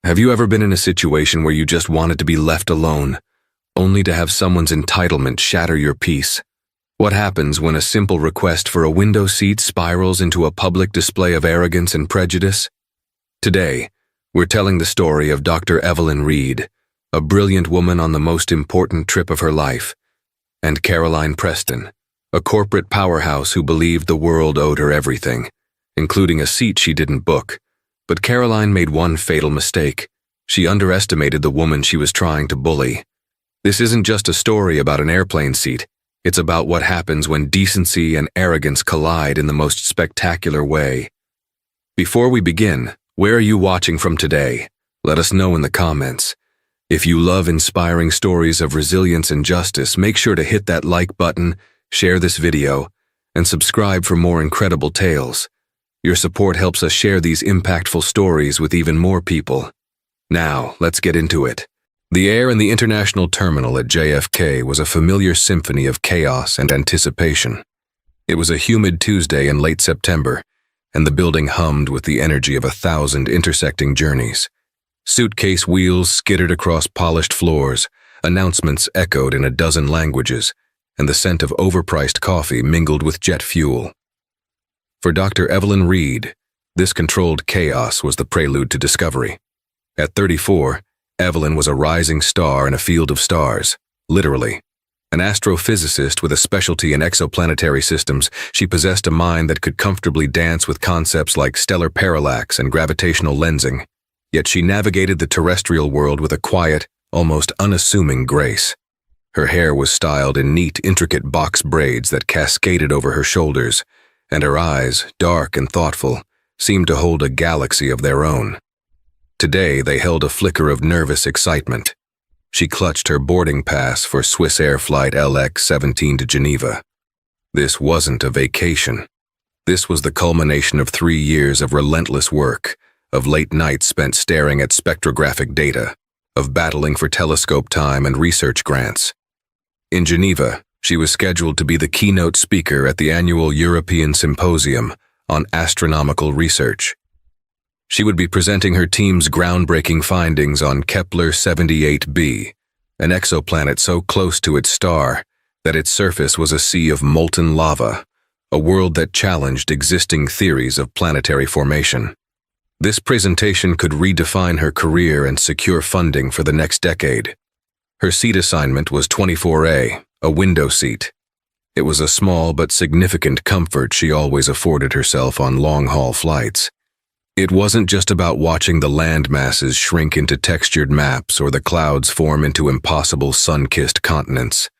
Have you ever been in a situation where you just wanted to be left alone, only to have someone's entitlement shatter your peace? What happens when a simple request for a window seat spirals into a public display of arrogance and prejudice? Today, we're telling the story of Dr. Evelyn Reed, a brilliant woman on the most important trip of her life, and Caroline Preston, a corporate powerhouse who believed the world owed her everything, including a seat she didn't book. But Caroline made one fatal mistake. She underestimated the woman she was trying to bully. This isn't just a story about an airplane seat. It's about what happens when decency and arrogance collide in the most spectacular way. Before we begin, where are you watching from today? Let us know in the comments. If you love inspiring stories of resilience and justice, make sure to hit that like button, share this video, and subscribe for more incredible tales. Your support helps us share these impactful stories with even more people. Now, let's get into it. The air in the international terminal at JFK was a familiar symphony of chaos and anticipation. It was a humid Tuesday in late September, and the building hummed with the energy of 1,000 intersecting journeys. Suitcase wheels skittered across polished floors, announcements echoed in a dozen languages, and the scent of overpriced coffee mingled with jet fuel. For Dr. Evelyn Reed, this controlled chaos was the prelude to discovery. At 34, Evelyn was a rising star in a field of stars, literally. An astrophysicist with a specialty in exoplanetary systems, she possessed a mind that could comfortably dance with concepts like stellar parallax and gravitational lensing. Yet she navigated the terrestrial world with a quiet, almost unassuming grace. Her hair was styled in neat, intricate box braids that cascaded over her shoulders, and her eyes, dark and thoughtful, seemed to hold a galaxy of their own. Today they held a flicker of nervous excitement. She clutched her boarding pass for Swiss Air Flight LX-17 to Geneva. This wasn't a vacation. This was the culmination of 3 years of relentless work, of late nights spent staring at spectrographic data, of battling for telescope time and research grants. In Geneva, she was scheduled to be the keynote speaker at the annual European Symposium on Astronomical Research. She would be presenting her team's groundbreaking findings on Kepler 78b, an exoplanet so close to its star that its surface was a sea of molten lava, a world that challenged existing theories of planetary formation. This presentation could redefine her career and secure funding for the next decade. Her seat assignment was 24A, a window seat. It was a small but significant comfort she always afforded herself on long-haul flights. It wasn't just about watching the land masses shrink into textured maps or the clouds form into impossible sun-kissed continents.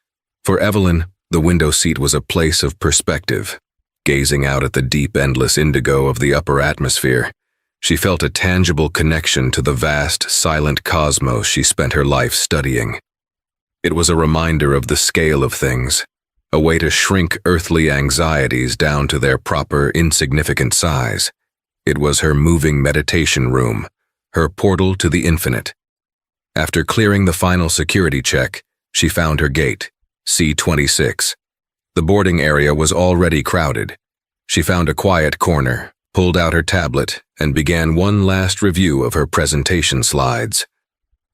For Evelyn, the window seat was a place of perspective. Gazing out at the deep, endless indigo of the upper atmosphere, she felt a tangible connection to the vast, silent cosmos she spent her life studying. It was a reminder of the scale of things, a way to shrink earthly anxieties down to their proper, insignificant size. It was her moving meditation room, her portal to the infinite. After clearing the final security check, she found her gate, C26. The boarding area was already crowded. She found a quiet corner, pulled out her tablet, and began one last review of her presentation slides.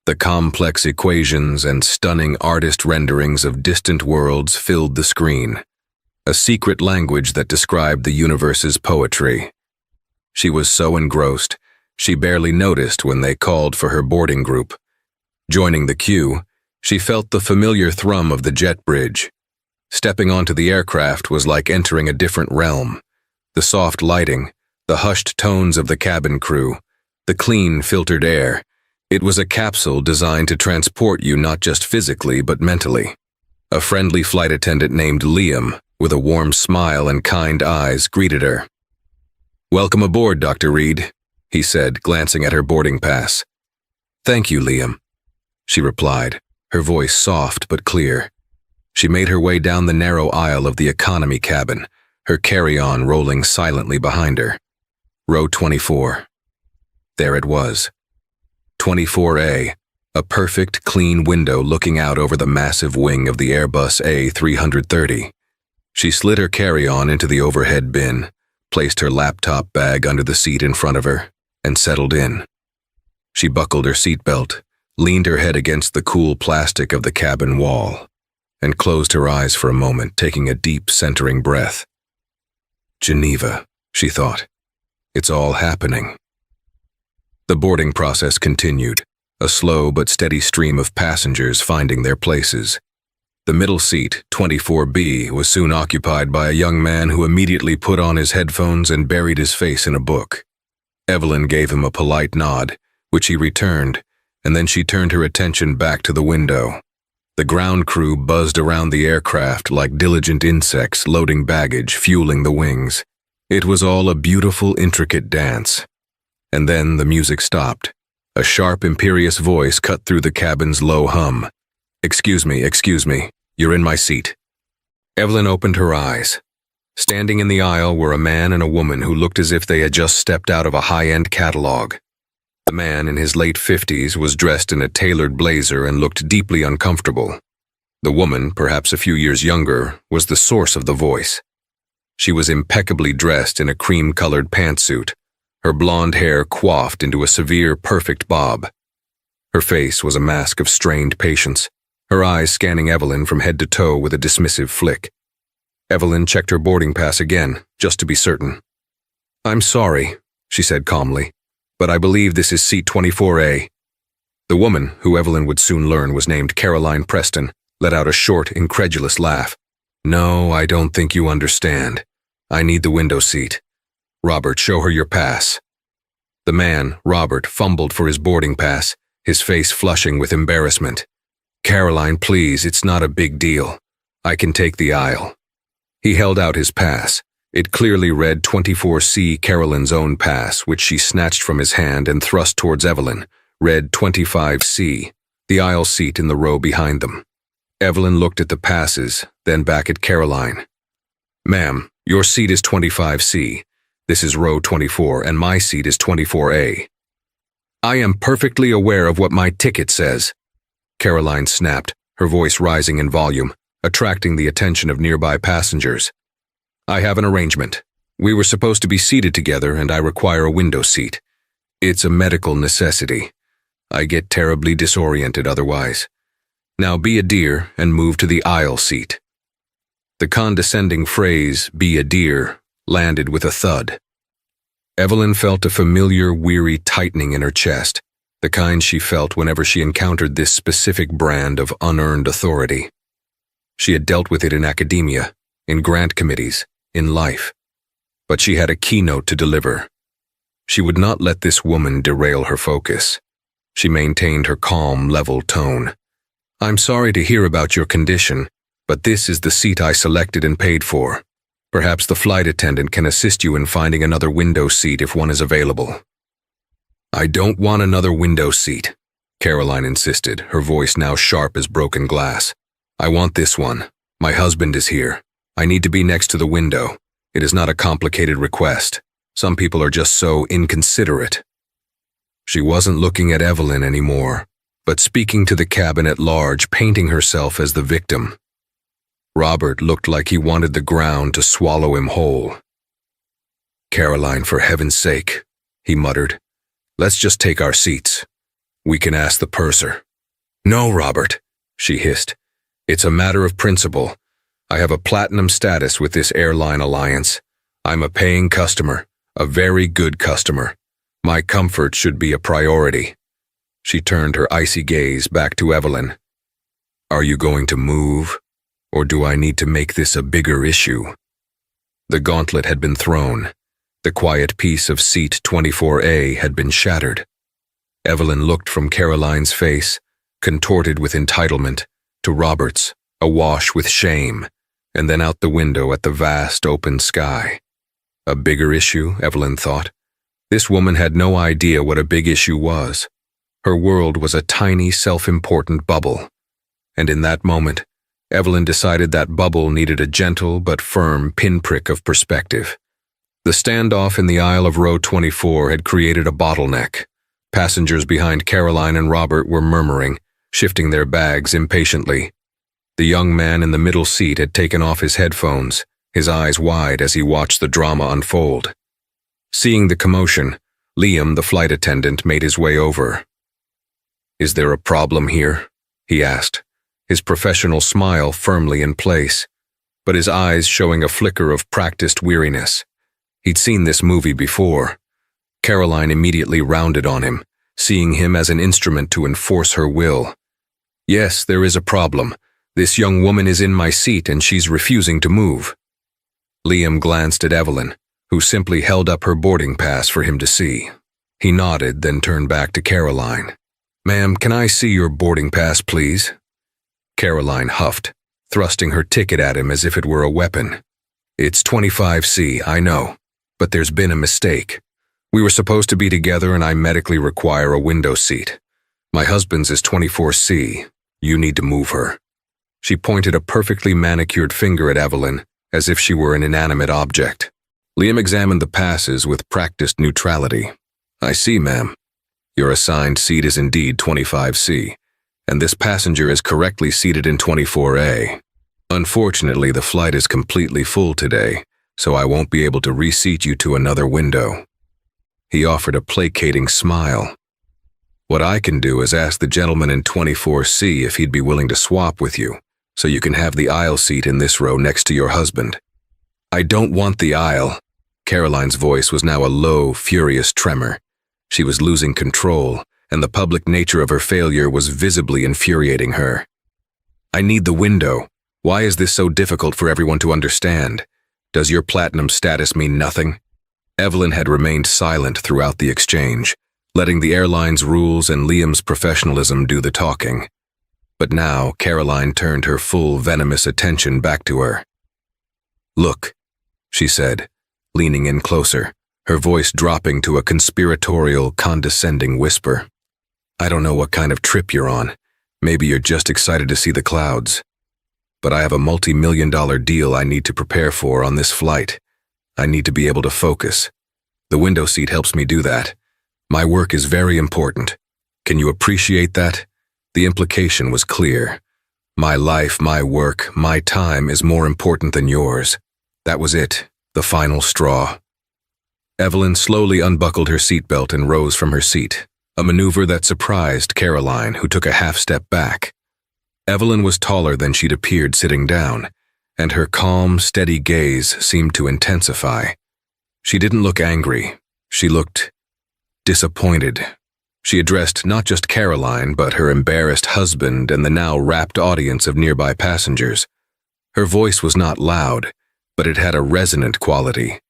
The complex equations and stunning artist renderings of distant worlds filled the screen, a secret language that described the universe's poetry. She was so engrossed, she barely noticed when they called for her boarding group. Joining the queue, she felt the familiar thrum of the jet bridge. Stepping onto the aircraft was like entering a different realm. The soft lighting, the hushed tones of the cabin crew, the clean, filtered air. It was a capsule designed to transport you not just physically but mentally. A friendly flight attendant named Liam, with a warm smile and kind eyes, greeted her. "Welcome aboard, Dr. Reed," he said, glancing at her boarding pass. "Thank you, Liam," she replied, her voice soft but clear. She made her way down the narrow aisle of the economy cabin, her carry-on rolling silently behind her. Row 24. There it was. 24A, a perfect, clean window looking out over the massive wing of the Airbus A330. She slid her carry-on into the overhead bin, placed her laptop bag under the seat in front of her, and settled in. She buckled her seatbelt, leaned her head against the cool plastic of the cabin wall, and closed her eyes for a moment, taking a deep, centering breath. Geneva, she thought. It's all happening. The boarding process continued, a slow but steady stream of passengers finding their places. The middle seat, 24B, was soon occupied by a young man who immediately put on his headphones and buried his face in a book. Evelyn gave him a polite nod, which he returned, and then she turned her attention back to the window. The ground crew buzzed around the aircraft like diligent insects loading baggage, fueling the wings. It was all a beautiful, intricate dance. And then the music stopped. A sharp, imperious voice cut through the cabin's low hum. Excuse me, you're in my seat." Evelyn opened her eyes. Standing in the aisle were a man and a woman who looked as if they had just stepped out of a high-end catalog. The man, in his late 50s, was dressed in a tailored blazer and looked deeply uncomfortable. The woman, perhaps a few years younger, was the source of the voice. She was impeccably dressed in a cream-colored pantsuit, her blonde hair coiffed into a severe, perfect bob. Her face was a mask of strained patience, her eyes scanning Evelyn from head to toe with a dismissive flick. Evelyn checked her boarding pass again, just to be certain. "I'm sorry," she said calmly, "but I believe this is seat 24A. The woman, who Evelyn would soon learn was named Caroline Preston, let out a short, incredulous laugh. "No, I don't think you understand. I need the window seat. Robert, show her your pass." The man, Robert, fumbled for his boarding pass, his face flushing with embarrassment. "Caroline, please, it's not a big deal. I can take the aisle." He held out his pass. It clearly read 24C, Caroline's own pass, which she snatched from his hand and thrust towards Evelyn, read 25C, the aisle seat in the row behind them. Evelyn looked at the passes, then back at Caroline. "Ma'am, your seat is 25C. This is row 24, and my seat is 24A. "I am perfectly aware of what my ticket says," Caroline snapped, her voice rising in volume, attracting the attention of nearby passengers. "I have an arrangement. We were supposed to be seated together, and I require a window seat. It's a medical necessity. I get terribly disoriented otherwise. Now be a dear and move to the aisle seat." The condescending phrase, "be a dear," landed with a thud. Evelyn felt a familiar, weary tightening in her chest, the kind she felt whenever she encountered this specific brand of unearned authority. She had dealt with it in academia, in grant committees, in life. But she had a keynote to deliver. She would not let this woman derail her focus. She maintained her calm, level tone. "I'm sorry to hear about your condition, but this is the seat I selected and paid for. Perhaps the flight attendant can assist you in finding another window seat if one is available." "I don't want another window seat," Caroline insisted, her voice now sharp as broken glass. "I want this one. My husband is here. I need to be next to the window. It is not a complicated request. Some people are just so inconsiderate." She wasn't looking at Evelyn anymore, but speaking to the cabin at large, painting herself as the victim. Robert looked like he wanted the ground to swallow him whole. "Caroline, for heaven's sake," he muttered. "Let's just take our seats. We can ask the purser." "No, Robert," she hissed. "It's a matter of principle. I have a platinum status with this airline alliance. I'm a paying customer, a very good customer. My comfort should be a priority." She turned her icy gaze back to Evelyn. "Are you going to move? Or do I need to make this a bigger issue?" The gauntlet had been thrown. The quiet peace of seat 24A had been shattered. Evelyn looked from Caroline's face, contorted with entitlement, to Robert's, awash with shame, and then out the window at the vast open sky. A bigger issue, Evelyn thought. This woman had no idea what a big issue was. Her world was a tiny, self-important bubble. And in that moment, Evelyn decided that bubble needed a gentle but firm pinprick of perspective. The standoff in the aisle of row 24 had created a bottleneck. Passengers behind Caroline and Robert were murmuring, shifting their bags impatiently. The young man in the middle seat had taken off his headphones, his eyes wide as he watched the drama unfold. Seeing the commotion, Liam, the flight attendant, made his way over. "Is there a problem here?" he asked, his professional smile firmly in place, but his eyes showing a flicker of practiced weariness. He'd seen this movie before. Caroline immediately rounded on him, seeing him as an instrument to enforce her will. "Yes, there is a problem. This young woman is in my seat and she's refusing to move." Liam glanced at Evelyn, who simply held up her boarding pass for him to see. He nodded, then turned back to Caroline. "Ma'am, can I see your boarding pass, please?" Caroline huffed, thrusting her ticket at him as if it were a weapon. "It's 25C, I know, but there's been a mistake. We were supposed to be together and I medically require a window seat. My husband's is 24C. You need to move her." She pointed a perfectly manicured finger at Evelyn, as if she were an inanimate object. Liam examined the passes with practiced neutrality. "I see, ma'am. Your assigned seat is indeed 25C, and this passenger is correctly seated in 24A. Unfortunately, the flight is completely full today, so I won't be able to reseat you to another window." He offered a placating smile. "What I can do is ask the gentleman in 24C if he'd be willing to swap with you, so you can have the aisle seat in this row next to your husband." "I don't want the aisle." Caroline's voice was now a low, furious tremor. She was losing control, and the public nature of her failure was visibly infuriating her. "I need the window. Why is this so difficult for everyone to understand? Does your platinum status mean nothing?" Evelyn had remained silent throughout the exchange, letting the airline's rules and Liam's professionalism do the talking. But now Caroline turned her full venomous attention back to her. "Look," she said, leaning in closer, her voice dropping to a conspiratorial, condescending whisper. "I don't know what kind of trip you're on. Maybe you're just excited to see the clouds. But I have a multi-million-dollar deal I need to prepare for on this flight. I need to be able to focus. The window seat helps me do that. My work is very important. Can you appreciate that?" The implication was clear. My life, my work, my time is more important than yours. That was it, the final straw. Evelyn slowly unbuckled her seatbelt and rose from her seat, a maneuver that surprised Caroline, who took a half-step back. Evelyn was taller than she'd appeared sitting down, and her calm, steady gaze seemed to intensify. She didn't look angry. She looked disappointed. She addressed not just Caroline, but her embarrassed husband and the now rapt audience of nearby passengers. Her voice was not loud, but it had a resonant quality,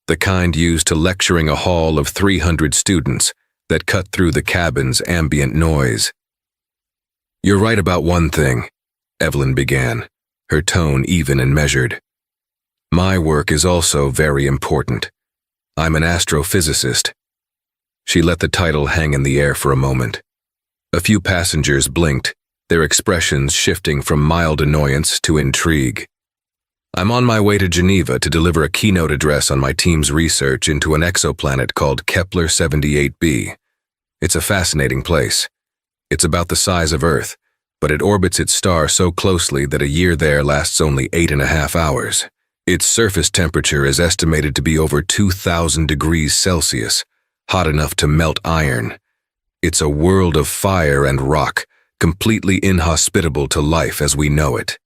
the kind used to lecturing a hall of 300 students that cut through the cabin's ambient noise. "You're right about one thing," Evelyn began, her tone even and measured. "My work is also very important. I'm an astrophysicist." She let the title hang in the air for a moment. A few passengers blinked, their expressions shifting from mild annoyance to intrigue. "I'm on my way to Geneva to deliver a keynote address on my team's research into an exoplanet called Kepler 78b. It's a fascinating place. It's about the size of Earth, but it orbits its star so closely that a year there lasts only 8.5 hours. Its surface temperature is estimated to be over 2,000 degrees Celsius, hot enough to melt iron. It's a world of fire and rock, completely inhospitable to life as we know it."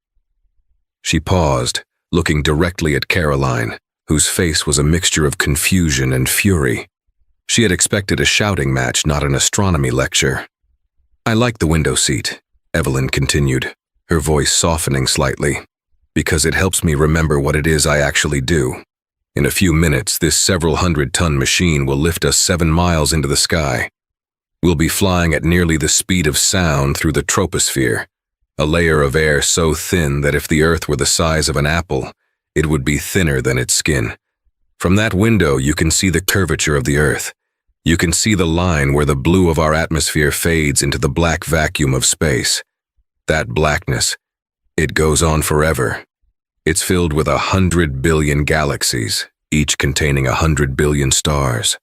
She paused, looking directly at Caroline, whose face was a mixture of confusion and fury. She had expected a shouting match, not an astronomy lecture. "I like the window seat," Evelyn continued, her voice softening slightly, "because it helps me remember what it is I actually do. In a few minutes, this several hundred-ton machine will lift us 7 miles into the sky. We'll be flying at nearly the speed of sound through the troposphere, a layer of air so thin that if the Earth were the size of an apple, it would be thinner than its skin. From that window, you can see the curvature of the Earth. You can see the line where the blue of our atmosphere fades into the black vacuum of space. That blackness, it goes on forever. It's filled with 100 billion galaxies, each containing 100 billion stars.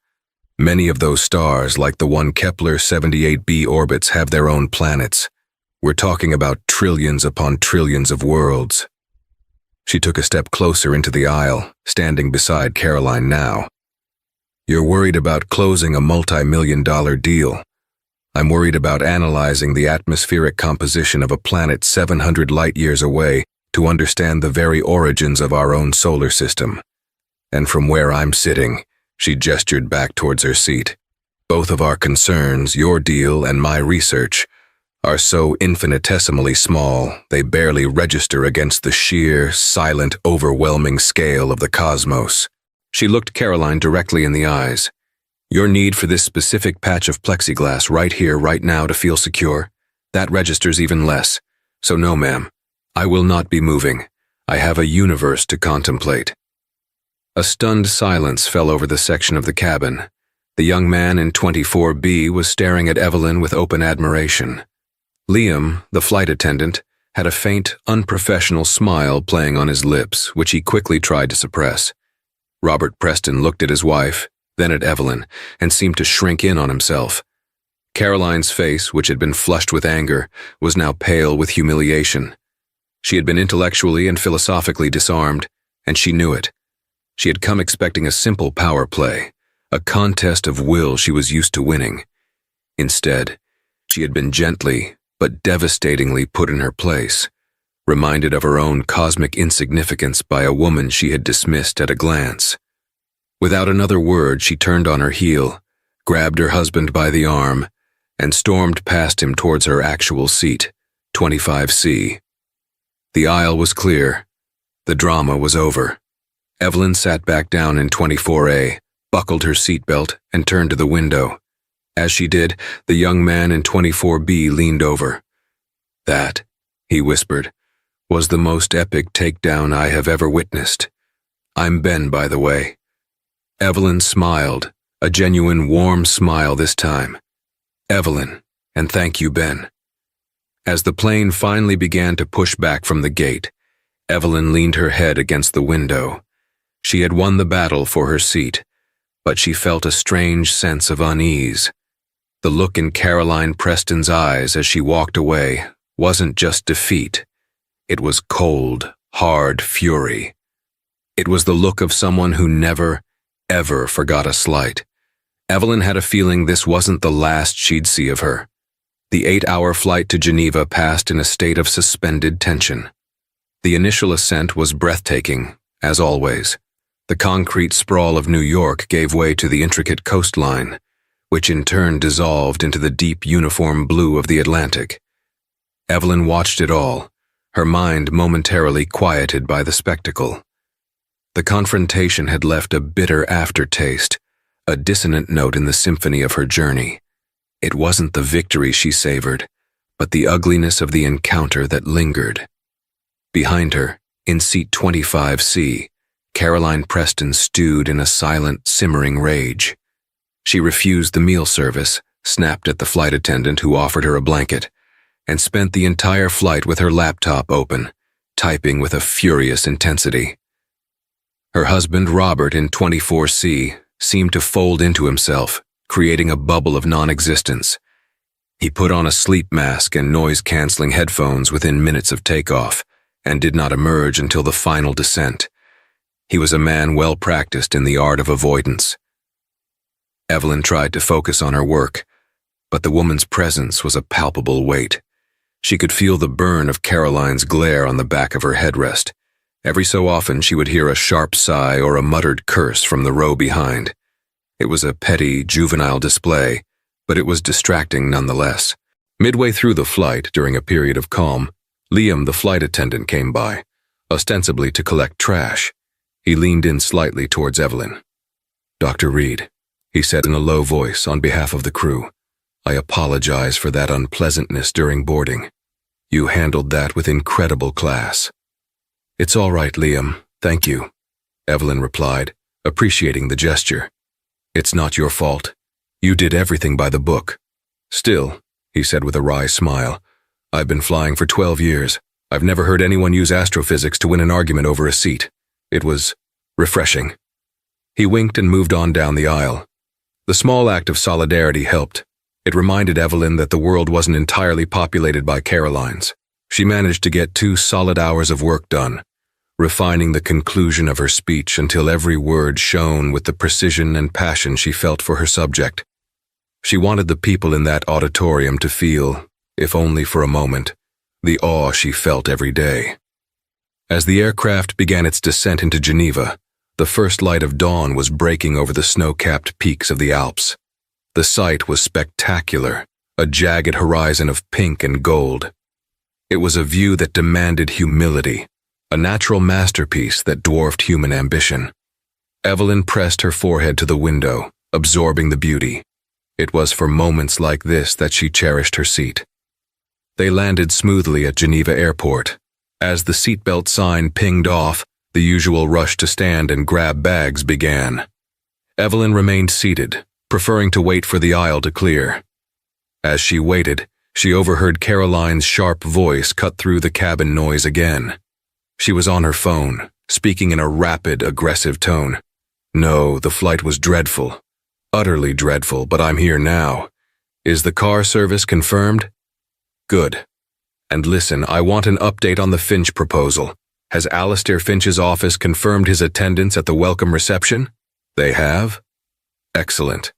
Many of those stars, like the one Kepler 78b orbits, have their own planets. We're talking about trillions upon trillions of worlds." She took a step closer into the aisle, standing beside Caroline now. You're worried about closing a multi-million-dollar deal. I'm worried about analyzing the atmospheric composition of a planet 700 light-years away to understand the very origins of our own solar system. And from where I'm sitting, she gestured back towards her seat. Both of our concerns, your deal and my research, are so infinitesimally small they barely register against the sheer, silent, overwhelming scale of the cosmos. She looked Caroline directly in the eyes. Your need for this specific patch of plexiglass right here, right now to feel secure, that registers even less. So no, ma'am, I will not be moving. I have a universe to contemplate. A stunned silence fell over the section of the cabin. The young man in 24B was staring at Evelyn with open admiration. Liam, the flight attendant, had a faint, unprofessional smile playing on his lips, which he quickly tried to suppress. Robert Preston looked at his wife, then at Evelyn, and seemed to shrink in on himself. Caroline's face, which had been flushed with anger, was now pale with humiliation. She had been intellectually and philosophically disarmed, and she knew it. She had come expecting a simple power play, a contest of will she was used to winning. Instead, she had been gently, but devastatingly put in her place, reminded of her own cosmic insignificance by a woman she had dismissed at a glance. Without another word, she turned on her heel, grabbed her husband by the arm, and stormed past him towards her actual seat, 25C. The aisle was clear. The drama was over. Evelyn sat back down in 24A, buckled her seatbelt, and turned to the window. As she did, the young man in 24B leaned over. That, he whispered, was the most epic takedown I have ever witnessed. I'm Ben, by the way. Evelyn smiled, a genuine warm smile this time. Evelyn, and thank you, Ben. As the plane finally began to push back from the gate, Evelyn leaned her head against the window. She had won the battle for her seat, but she felt a strange sense of unease. The look in Caroline Preston's eyes as she walked away wasn't just defeat. It was cold, hard fury. It was the look of someone who never, ever forgot a slight. Evelyn had a feeling this wasn't the last she'd see of her. The 8-hour flight to Geneva passed in a state of suspended tension. The initial ascent was breathtaking, as always. The concrete sprawl of New York gave way to the intricate coastline, which in turn dissolved into the deep uniform blue of the Atlantic. Evelyn watched it all, her mind momentarily quieted by the spectacle. The confrontation had left a bitter aftertaste, a dissonant note in the symphony of her journey. It wasn't the victory she savored, but the ugliness of the encounter that lingered. Behind her, in seat 25C, Caroline Preston stewed in a silent, simmering rage. She refused the meal service, snapped at the flight attendant who offered her a blanket, and spent the entire flight with her laptop open, typing with a furious intensity. Her husband, Robert, in 24C, seemed to fold into himself, creating a bubble of non-existence. He put on a sleep mask and noise-canceling headphones within minutes of takeoff, and did not emerge until the final descent. He was a man well practiced in the art of avoidance. Evelyn tried to focus on her work, but the woman's presence was a palpable weight. She could feel the burn of Caroline's glare on the back of her headrest. Every so often she would hear a sharp sigh or a muttered curse from the row behind. It was a petty, juvenile display, but it was distracting nonetheless. Midway through the flight, during a period of calm, Liam, the flight attendant, came by, ostensibly to collect trash. He leaned in slightly towards Evelyn. "Dr. Reed," he said in a low voice on behalf of the crew, "I apologize for that unpleasantness during boarding. You handled that with incredible class." "It's all right, Liam, thank you," Evelyn replied, appreciating the gesture. "It's not your fault. You did everything by the book." "Still," he said with a wry smile, "I've been flying for 12 years. I've never heard anyone use astrophysics to win an argument over a seat. It was refreshing." He winked and moved on down the aisle. The small act of solidarity helped. It reminded Evelyn that the world wasn't entirely populated by Carolines. She managed to get 2 solid hours of work done. refining the conclusion of her speech until every word shone with the precision and passion she felt for her subject. She wanted the people in that auditorium to feel, if only for a moment, the awe she felt every day. As the aircraft began its descent into Geneva, the first light of dawn was breaking over the snow-capped peaks of the Alps. The sight was spectacular, a jagged horizon of pink and gold. It was a view that demanded humility, a natural masterpiece that dwarfed human ambition. Evelyn pressed her forehead to the window, absorbing the beauty. It was for moments like this that she cherished her seat. They landed smoothly at Geneva Airport. As the seatbelt sign pinged off, the usual rush to stand and grab bags began. Evelyn remained seated, preferring to wait for the aisle to clear. As she waited, she overheard Caroline's sharp voice cut through the cabin noise again. She was on her phone, speaking in a rapid, aggressive tone. "No, the flight was dreadful. Utterly dreadful, but I'm here now. Is the car service confirmed? Good. And listen, I want an update on the Finch proposal. Has Alistair Finch's office confirmed his attendance at the welcome reception? They have? Excellent.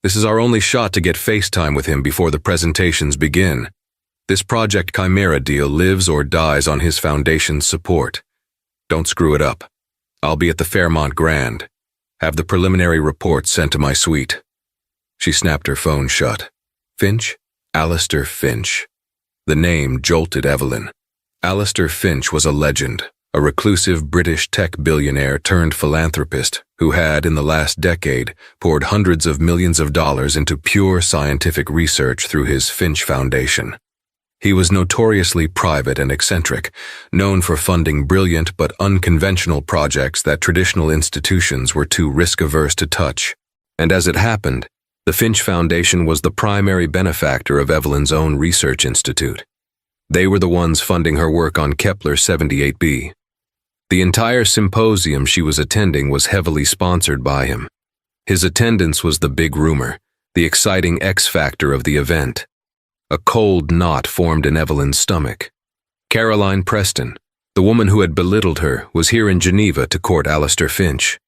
This is our only shot to get FaceTime with him before the presentations begin. This Project Chimera deal lives or dies on his foundation's support. Don't screw it up. I'll be at the Fairmont Grand. Have the preliminary report sent to my suite." She snapped her phone shut. Finch? Alistair Finch. The name jolted Evelyn. Alistair Finch was a legend, a reclusive British tech billionaire turned philanthropist who had, in the last decade, poured hundreds of millions of dollars into pure scientific research through his Finch Foundation. He was notoriously private and eccentric, known for funding brilliant but unconventional projects that traditional institutions were too risk-averse to touch. And as it happened, the Finch Foundation was the primary benefactor of Evelyn's own research institute. They were the ones funding her work on Kepler 78b. The entire symposium she was attending was heavily sponsored by him. His attendance was the big rumor, the exciting X factor of the event. A cold knot formed in Evelyn's stomach. Caroline Preston, the woman who had belittled her, was here in Geneva to court Alistair Finch.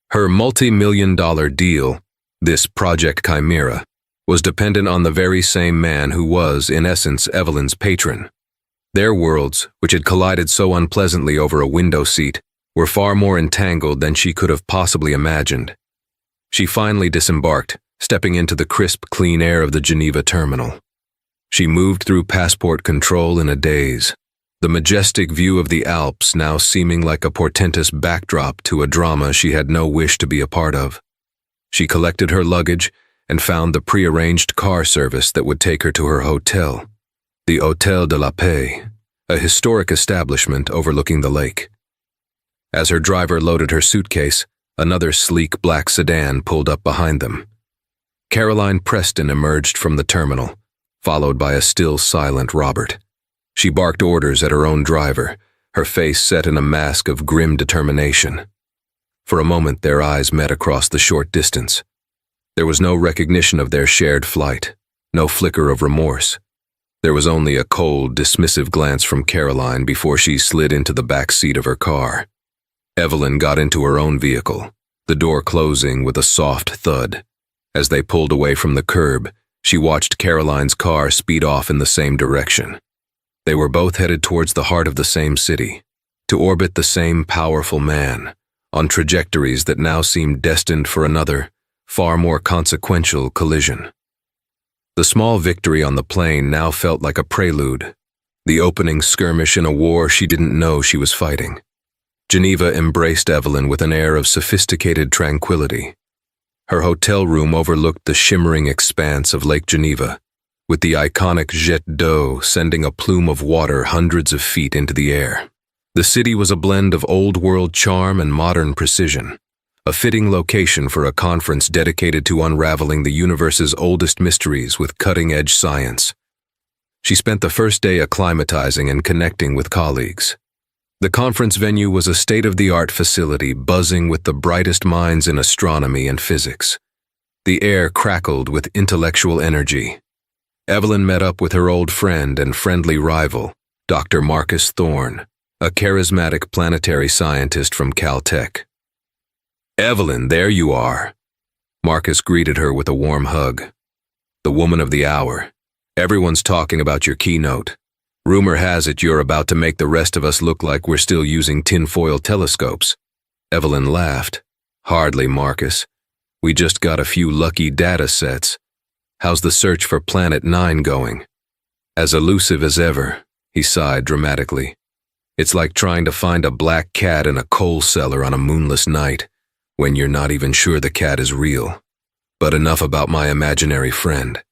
Her multi-million-dollar deal, this Project Chimera, was dependent on the very same man who was, in essence, Evelyn's patron. Their worlds, which had collided so unpleasantly over a window seat, were far more entangled than she could have possibly imagined. She finally disembarked, stepping into the crisp, clean air of the Geneva terminal. She moved through passport control in a daze, the majestic view of the Alps now seeming like a portentous backdrop to a drama she had no wish to be a part of. She collected her luggage and found the prearranged car service that would take her to her hotel, the Hôtel de la Paix, a historic establishment overlooking the lake. As her driver loaded her suitcase, another sleek black sedan pulled up behind them. Caroline Preston emerged from the terminal, followed by a still silent Robert. She barked orders at her own driver, her face set in a mask of grim determination. For a moment their eyes met across the short distance. There was no recognition of their shared flight, no flicker of remorse. There was only a cold, dismissive glance from Caroline before she slid into the back seat of her car. Evelyn got into her own vehicle, the door closing with a soft thud. As they pulled away from the curb, she watched Caroline's car speed off in the same direction. They were both headed towards the heart of the same city, to orbit the same powerful man, on trajectories that now seemed destined for another, far more consequential collision. The small victory on the plane now felt like a prelude, the opening skirmish in a war she didn't know she was fighting. Geneva embraced Evelyn with an air of sophisticated tranquility. Her hotel room overlooked the shimmering expanse of Lake Geneva, with the iconic jet d'eau sending a plume of water hundreds of feet into the air. The city was a blend of old-world charm and modern precision, a fitting location for a conference dedicated to unraveling the universe's oldest mysteries with cutting-edge science. She spent the first day acclimatizing and connecting with colleagues. The conference venue was a state-of-the-art facility buzzing with the brightest minds in astronomy and physics. The air crackled with intellectual energy. Evelyn met up with her old friend and friendly rival, Dr. Marcus Thorne, a charismatic planetary scientist from Caltech. "Evelyn, there you are." Marcus greeted her with a warm hug. "The woman of the hour. Everyone's talking about your keynote. Rumor has it you're about to make the rest of us look like we're still using tinfoil telescopes." Evelyn laughed. "Hardly, Marcus. We just got a few lucky data sets. How's the search for Planet 9 going?" "As elusive as ever," he sighed dramatically. "It's like trying to find a black cat in a coal cellar on a moonless night, when you're not even sure the cat is real. But enough about my imaginary friend.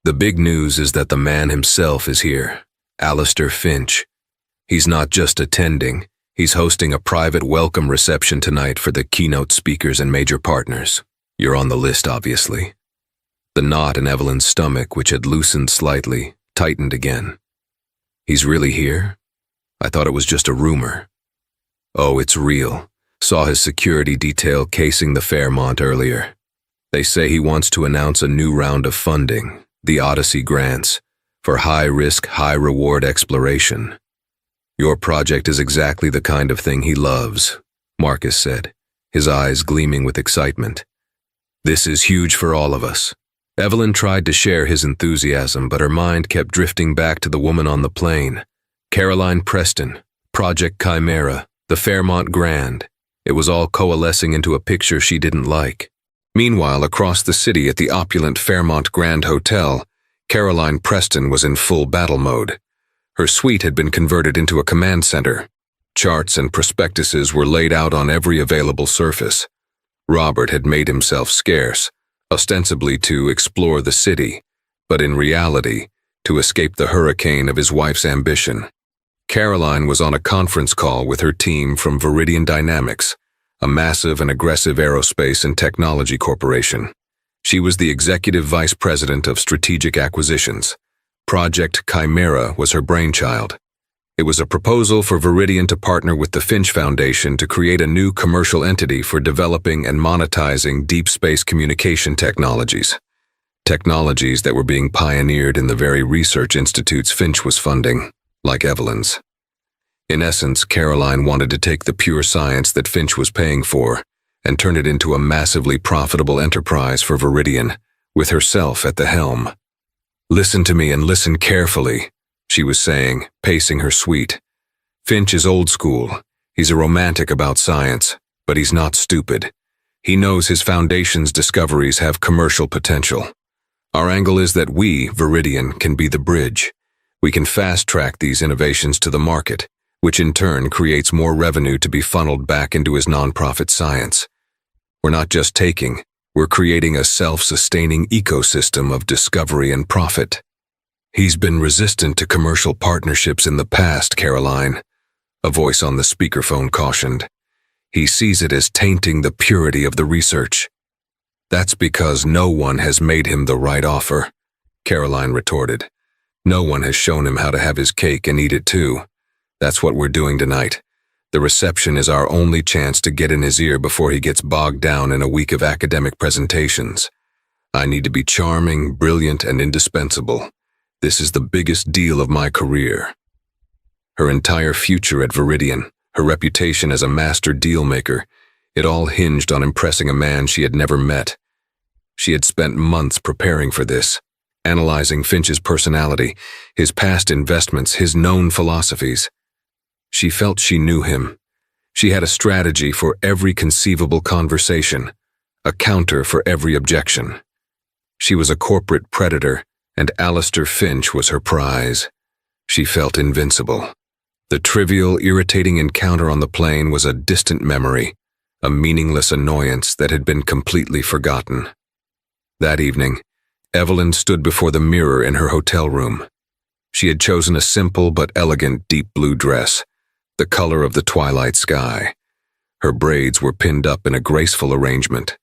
The big news is that the man himself is here, Alistair Finch. He's not just attending, he's hosting a private welcome reception tonight for the keynote speakers and major partners. You're on the list, obviously." The knot in Evelyn's stomach, which had loosened slightly, tightened again. "He's really here? I thought it was just a rumor." "Oh, it's real. Saw his security detail casing the Fairmont earlier. They say he wants to announce a new round of funding, the Odyssey grants, for high-risk, high-reward exploration. Your project is exactly the kind of thing he loves," Marcus said, his eyes gleaming with excitement. "This is huge for all of us." Evelyn tried to share his enthusiasm, but her mind kept drifting back to the woman on the plane. Caroline Preston, Project Chimera, the Fairmont Grand. It was all coalescing into a picture she didn't like. Meanwhile, across the city at the opulent Fairmont Grand Hotel, Caroline Preston was in full battle mode. Her suite had been converted into a command center. Charts and prospectuses were laid out on every available surface. Robert had made himself scarce, ostensibly to explore the city, but in reality, to escape the hurricane of his wife's ambition. Caroline was on a conference call with her team from Viridian Dynamics, a massive and aggressive aerospace and technology corporation. She was the executive vice president of strategic acquisitions. Project Chimera was her brainchild. It was a proposal for Viridian to partner with the Finch Foundation to create a new commercial entity for developing and monetizing deep space communication technologies. Technologies that were being pioneered in the very research institutes Finch was funding, like Evelyn's. In essence, Caroline wanted to take the pure science that Finch was paying for and turn it into a massively profitable enterprise for Viridian, with herself at the helm. "Listen to me and listen carefully," she was saying, pacing her suite. "Finch is old school. He's a romantic about science, but he's not stupid. He knows his foundation's discoveries have commercial potential. Our angle is that we, Viridian, can be the bridge. We can fast-track these innovations to the market, which in turn creates more revenue to be funneled back into his nonprofit science. We're not just taking, we're creating a self-sustaining ecosystem of discovery and profit." "He's been resistant to commercial partnerships in the past, Caroline," a voice on the speakerphone cautioned. "He sees it as tainting the purity of the research." "That's because no one has made him the right offer," Caroline retorted. "No one has shown him how to have his cake and eat it too. That's what we're doing tonight. The reception is our only chance to get in his ear before he gets bogged down in a week of academic presentations. I need to be charming, brilliant, and indispensable. This is the biggest deal of my career." Her entire future at Viridian, her reputation as a master deal-maker, it all hinged on impressing a man she had never met. She had spent months preparing for this, analyzing Finch's personality, his past investments, his known philosophies. She felt she knew him. She had a strategy for every conceivable conversation, a counter for every objection. She was a corporate predator, and Alistair Finch was her prize. She felt invincible. The trivial, irritating encounter on the plane was a distant memory, a meaningless annoyance that had been completely forgotten. That evening, Evelyn stood before the mirror in her hotel room. She had chosen a simple but elegant deep blue dress, the color of the twilight sky. Her braids were pinned up in a graceful arrangement.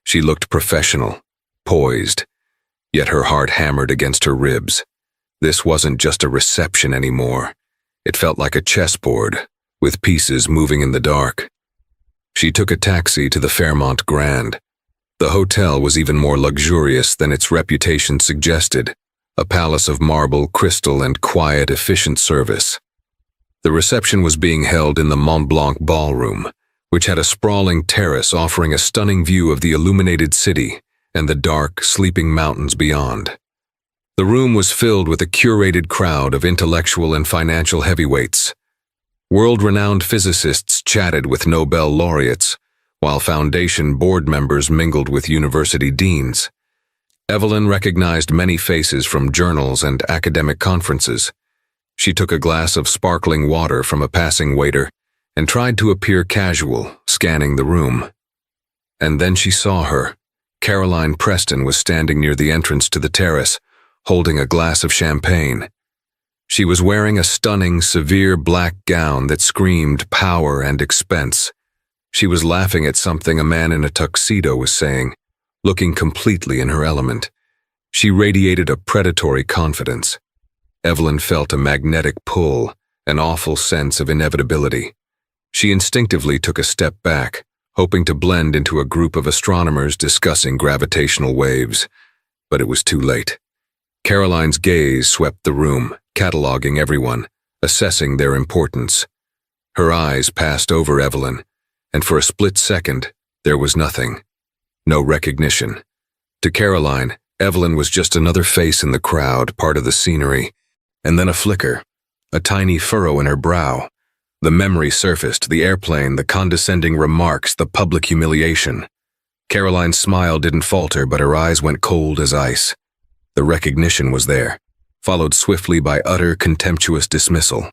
She looked professional, poised, yet her heart hammered against her ribs. This wasn't just a reception anymore. It felt like a chessboard, with pieces moving in the dark. She took a taxi to the Fairmont Grand. The hotel was even more luxurious than its reputation suggested, a palace of marble, crystal, and quiet, efficient service. The reception was being held in the Mont Blanc ballroom, which had a sprawling terrace offering a stunning view of the illuminated city and the dark, sleeping mountains beyond. The room was filled with a curated crowd of intellectual and financial heavyweights. World-renowned physicists chatted with Nobel laureates, while Foundation board members mingled with university deans. Evelyn recognized many faces from journals and academic conferences. She took a glass of sparkling water from a passing waiter and tried to appear casual, scanning the room. And then she saw her. Caroline Preston was standing near the entrance to the terrace, holding a glass of champagne. She was wearing a stunning, severe black gown that screamed power and expense. She was laughing at something a man in a tuxedo was saying, looking completely in her element. She radiated a predatory confidence. Evelyn felt a magnetic pull, an awful sense of inevitability. She instinctively took a step back, hoping to blend into a group of astronomers discussing gravitational waves. But it was too late. Caroline's gaze swept the room, cataloging everyone, assessing their importance. Her eyes passed over Evelyn, and for a split second, there was nothing. No recognition. To Caroline, Evelyn was just another face in the crowd, part of the scenery. And then a flicker, a tiny furrow in her brow. The memory surfaced, the airplane, the condescending remarks, the public humiliation. Caroline's smile didn't falter, but her eyes went cold as ice. The recognition was there, followed swiftly by utter contemptuous dismissal.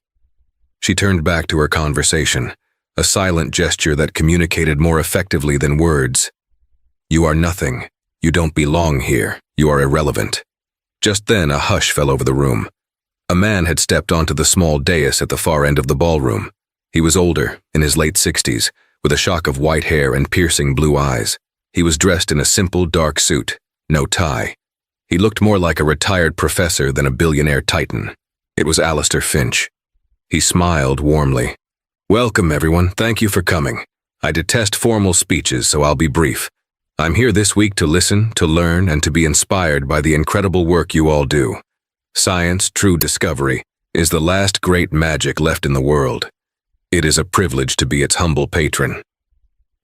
She turned back to her conversation, a silent gesture that communicated more effectively than words. "You are nothing. You don't belong here. You are irrelevant." Just then, a hush fell over the room. A man had stepped onto the small dais at the far end of the ballroom. He was older, in his late 60s, with a shock of white hair and piercing blue eyes. He was dressed in a simple dark suit, no tie. He looked more like a retired professor than a billionaire titan. It was Alistair Finch. He smiled warmly. "Welcome, everyone. Thank you for coming. I detest formal speeches, so I'll be brief. I'm here this week to listen, to learn, and to be inspired by the incredible work you all do. Science, true discovery, is the last great magic left in the world. It is a privilege to be its humble patron."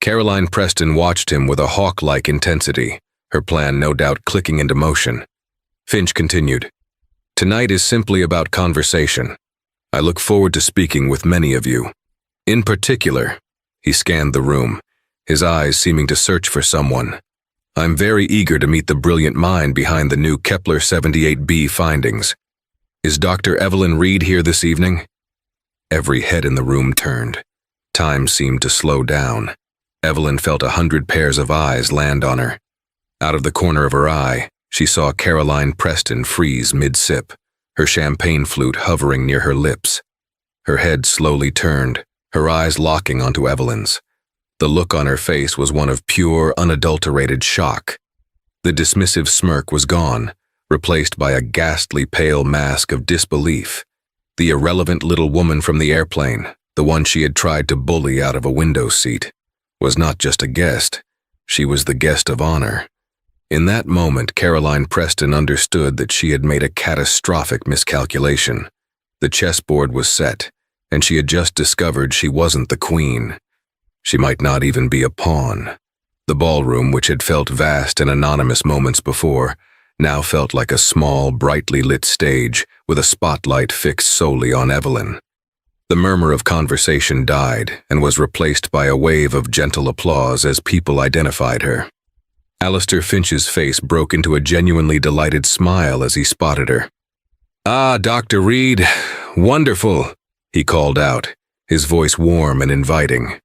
Caroline Preston watched him with a hawk-like intensity, her plan no doubt clicking into motion. Finch continued, "Tonight is simply about conversation. I look forward to speaking with many of you. In particular," he scanned the room, his eyes seeming to search for someone. "I'm very eager to meet the brilliant mind behind the new Kepler 78b findings. Is Dr. Evelyn Reed here this evening?" Every head in the room turned. Time seemed to slow down. Evelyn felt 100 pairs of eyes land on her. Out of the corner of her eye, she saw Caroline Preston freeze mid-sip, her champagne flute hovering near her lips. Her head slowly turned, her eyes locking onto Evelyn's. The look on her face was one of pure, unadulterated shock. The dismissive smirk was gone, replaced by a ghastly pale mask of disbelief. The irrelevant little woman from the airplane, the one she had tried to bully out of a window seat, was not just a guest, she was the guest of honor. In that moment, Caroline Preston understood that she had made a catastrophic miscalculation. The chessboard was set, and she had just discovered she wasn't the queen. She might not even be a pawn. The ballroom, which had felt vast and anonymous moments before, now felt like a small, brightly lit stage with a spotlight fixed solely on Evelyn. The murmur of conversation died and was replaced by a wave of gentle applause as people identified her. Alistair Finch's face broke into a genuinely delighted smile as he spotted her. "Ah, Dr. Reed, wonderful," he called out, his voice warm and inviting.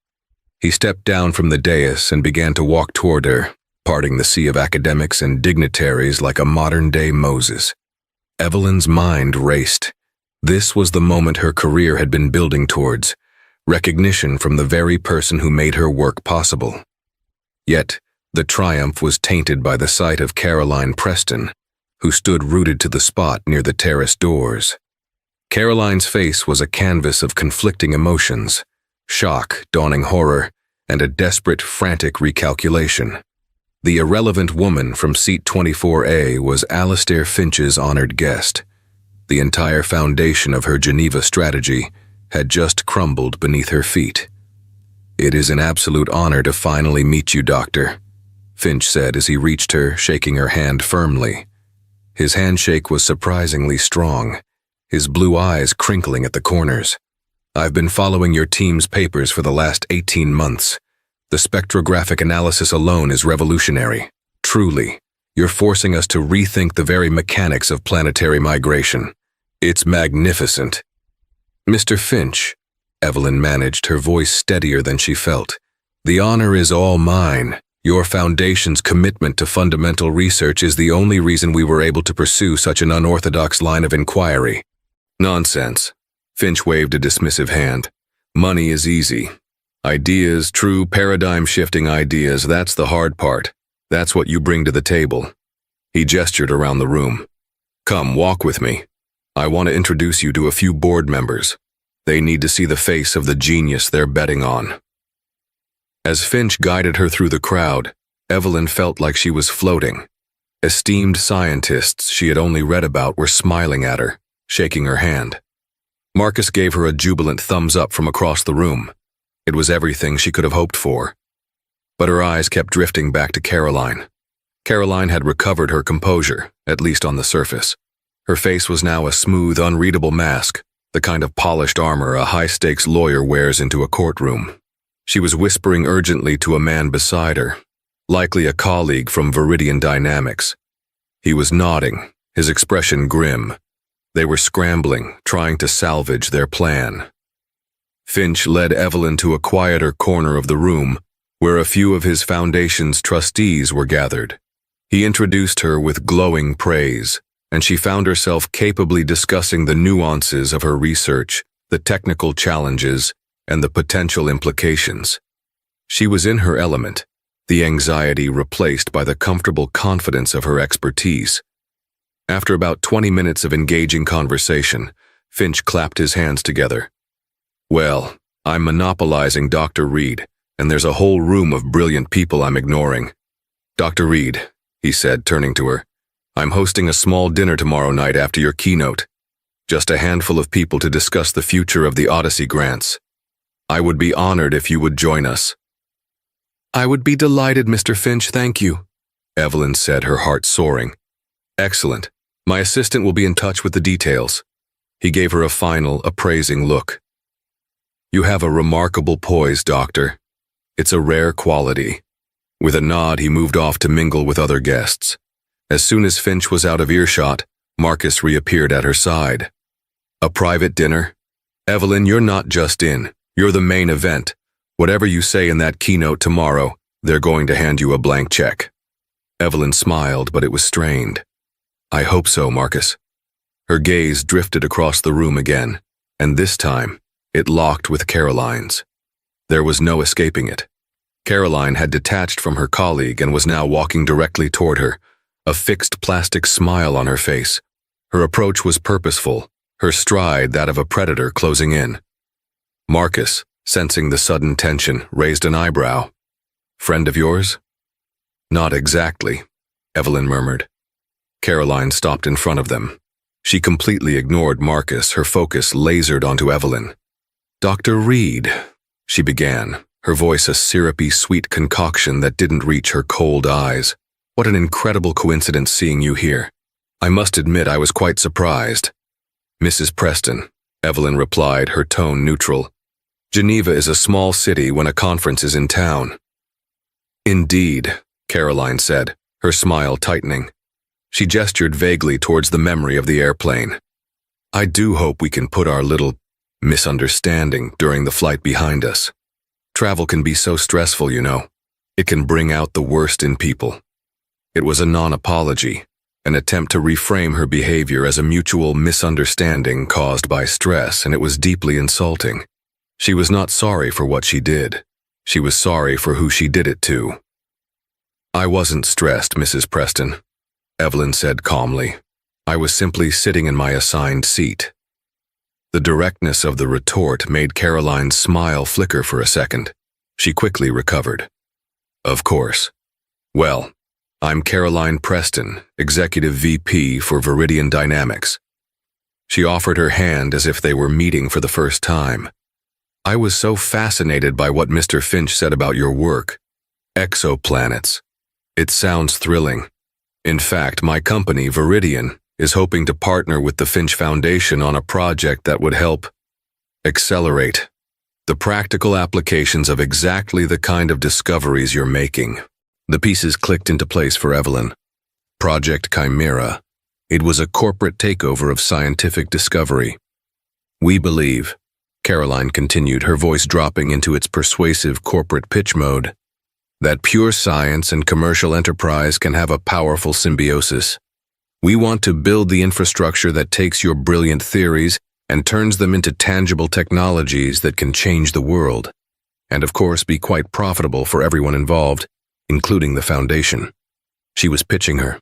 He stepped down from the dais and began to walk toward her, parting the sea of academics and dignitaries like a modern-day Moses. Evelyn's mind raced. This was the moment her career had been building towards, recognition from the very person who made her work possible. Yet, the triumph was tainted by the sight of Caroline Preston, who stood rooted to the spot near the terrace doors. Caroline's face was a canvas of conflicting emotions, shock, dawning horror, and a desperate, frantic recalculation. The irrelevant woman from seat 24A was Alistair Finch's honored guest. The entire foundation of her Geneva strategy, had just crumbled beneath her feet. "It is an absolute honor to finally meet you, Doctor," Finch said as he reached her, shaking her hand firmly. His handshake was surprisingly strong, his blue eyes crinkling at the corners. "I've been following your team's papers for the last 18 months. The spectrographic analysis alone is revolutionary. Truly, you're forcing us to rethink the very mechanics of planetary migration. It's magnificent." "Mr. Finch," Evelyn managed, her voice steadier than she felt, "the honor is all mine. Your foundation's commitment to fundamental research is the only reason we were able to pursue such an unorthodox line of inquiry." "Nonsense." Finch waved a dismissive hand. "Money is easy. Ideas, true paradigm-shifting ideas, that's the hard part. That's what you bring to the table." He gestured around the room. "Come, walk with me. I want to introduce you to a few board members. They need to see the face of the genius they're betting on." As Finch guided her through the crowd, Evelyn felt like she was floating. Esteemed scientists she had only read about were smiling at her, shaking her hand. Marcus gave her a jubilant thumbs up from across the room. It was everything she could have hoped for. But her eyes kept drifting back to Caroline. Caroline had recovered her composure, at least on the surface. Her face was now a smooth, unreadable mask, the kind of polished armor a high-stakes lawyer wears into a courtroom. She was whispering urgently to a man beside her, likely a colleague from Viridian Dynamics. He was nodding, his expression grim. They were scrambling, trying to salvage their plan. Finch led Evelyn to a quieter corner of the room, where a few of his foundation's trustees were gathered. He introduced her with glowing praise, and she found herself capably discussing the nuances of her research, the technical challenges, and the potential implications. She was in her element, the anxiety replaced by the comfortable confidence of her expertise. After about 20 minutes of engaging conversation, Finch clapped his hands together. "Well, I'm monopolizing Dr. Reed, and there's a whole room of brilliant people I'm ignoring. Dr. Reed," he said, turning to her, "I'm hosting a small dinner tomorrow night after your keynote. Just a handful of people to discuss the future of the Odyssey grants. I would be honored if you would join us." "I would be delighted, Mr. Finch, thank you," Evelyn said, her heart soaring. "Excellent. My assistant will be in touch with the details." He gave her a final, appraising look. "You have a remarkable poise, Doctor. It's a rare quality." With a nod, he moved off to mingle with other guests. As soon as Finch was out of earshot, Marcus reappeared at her side. "A private dinner? Evelyn, you're not just in. You're the main event. Whatever you say in that keynote tomorrow, they're going to hand you a blank check." Evelyn smiled, but it was strained. "I hope so, Marcus." Her gaze drifted across the room again, and this time, it locked with Caroline's. There was no escaping it. Caroline had detached from her colleague and was now walking directly toward her, a fixed plastic smile on her face. Her approach was purposeful, her stride that of a predator closing in. Marcus, sensing the sudden tension, raised an eyebrow. "Friend of yours?" "Not exactly," Evelyn murmured. Caroline stopped in front of them. She completely ignored Marcus, her focus lasered onto Evelyn. "Dr. Reed," she began, her voice a syrupy, sweet concoction that didn't reach her cold eyes. "What an incredible coincidence seeing you here. I must admit I was quite surprised." "Mrs. Preston," Evelyn replied, her tone neutral. "Geneva is a small city when a conference is in town." "Indeed," Caroline said, her smile tightening. She gestured vaguely towards the memory of the airplane. "I do hope we can put our little misunderstanding during the flight behind us. Travel can be so stressful, you know. It can bring out the worst in people." It was a non-apology, an attempt to reframe her behavior as a mutual misunderstanding caused by stress, and it was deeply insulting. She was not sorry for what she did. She was sorry for who she did it to. "I wasn't stressed, Mrs. Preston," Evelyn said calmly. "I was simply sitting in my assigned seat." The directness of the retort made Caroline's smile flicker for a second. She quickly recovered. "Of course. Well, I'm Caroline Preston, Executive VP for Viridian Dynamics." She offered her hand as if they were meeting for the first time. "I was so fascinated by what Mr. Finch said about your work. Exoplanets. It sounds thrilling. In fact, my company, Viridian, is hoping to partner with the Finch Foundation on a project that would help accelerate the practical applications of exactly the kind of discoveries you're making." The pieces clicked into place for Evelyn. Project Chimera. It was a corporate takeover of scientific discovery. "We believe," Caroline continued, her voice dropping into its persuasive corporate pitch mode, "that pure science and commercial enterprise can have a powerful symbiosis. We want to build the infrastructure that takes your brilliant theories and turns them into tangible technologies that can change the world, and of course be quite profitable for everyone involved, including the Foundation." She was pitching her,